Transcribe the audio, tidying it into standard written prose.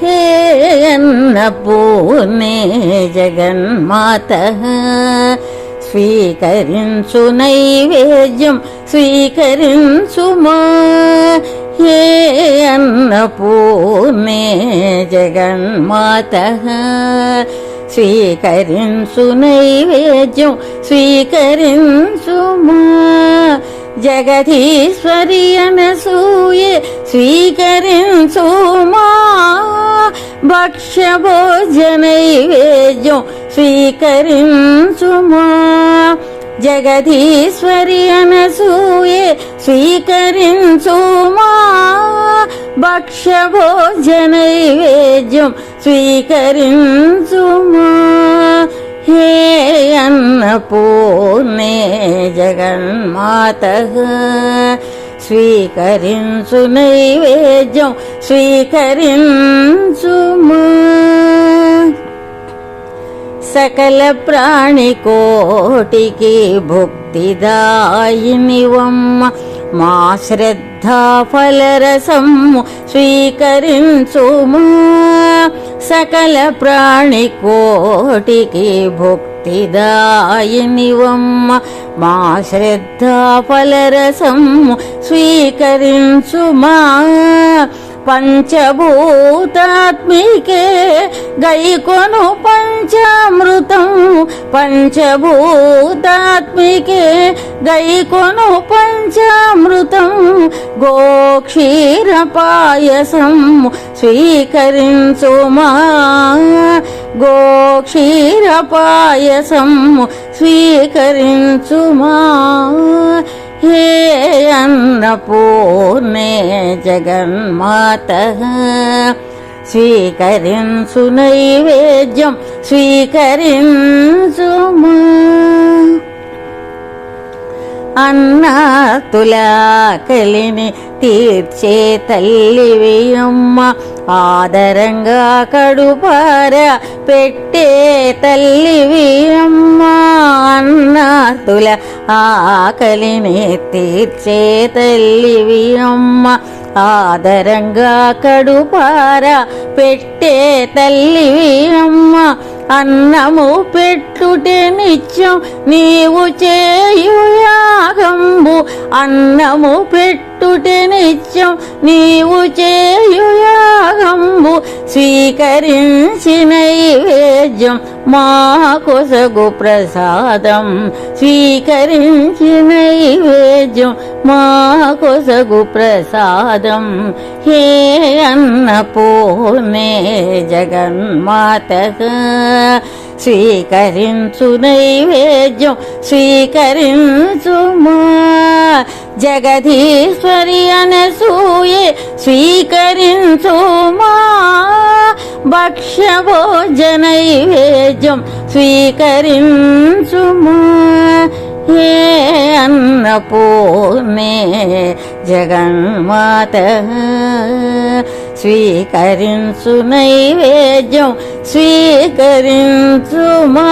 హే అన్నపూర్ణే జగన్మాతః స్వీకరించు నైవేద్యం స్వీకరించుమా. హే అన్నపూర్ణే జగన్మాతః స్వీకరించు నైవేద్యం స్వీకరించుమా. జగదీశ్వరి అనసూయే స్వీకరించుమా. భక్ష్య భోజన నైవేద్యం స్వీకరించుమా. జగదీశ్వరి అనసూయే స్వీకరించుమా. భక్ష్య భోజన నైవేద్యం స్వీకరించుమా. హే అన్నపూర్ణే జగన్మాతః స్వీకరించు నైవేద్యం స్వీకరించుమా. సకల ప్రాణికోటికి భుక్తిదాయినివమ్మ మా శ్రద్ధా ఫలరసము స్వీకరించుమా. సకల ప్రాణికోటికి భుక్తిదాయినివమ్మ మా శ్రద్ధా ఫలరసము స్వీకరించుమా. పంచభూతాత్మికే గైకొను పంచామృతం. పంచభూతాత్మికే గైకొను పంచామృతం. గోక్షీర పాయసం స్వీకరించుమా. గోక్షీర పాయసం స్వీకరించుమా. హే అన్నపూర్ణే జగన్మాతః స్వీకరించు నైవేద్యం స్వీకరించుమా. అన్నాతులాకలిని తీర్చే తల్లివియమ్మ ఆదరంగా కడుపార పెట్టే తల్లివియమ్మ. అన్నాతుల ఆకలిని తీర్చే తల్లివియమ్మ ఆదరంగా కడుపార పెట్టే తల్లివియమ్మ. అన్నము పెట్టుటే నిత్యం నీవు చేయు యాగంబు. అన్నము పెట్టుటే నిత్యం నీవు చేయు యాగంబు. స్వీకరించి నైవేద్యం మా కొసగు ప్రసాదం. స్వీకరించి నైవేద్యం మా కొసగు ప్రసాదం. హే అన్నపూర్ణే జగన్మాతః స్వీకరించు నైవేద్యం స్వీకరించుమా. జగదీశ్వరి అనసూయే స్వీకరించుమా. భక్ష్య భోజన నైవేద్యం స్వీకరించుమా. హే అన్నపూర్ణే జగన్మాతః స్వీకరించు నైవేద్యం స్వీకరించుమా.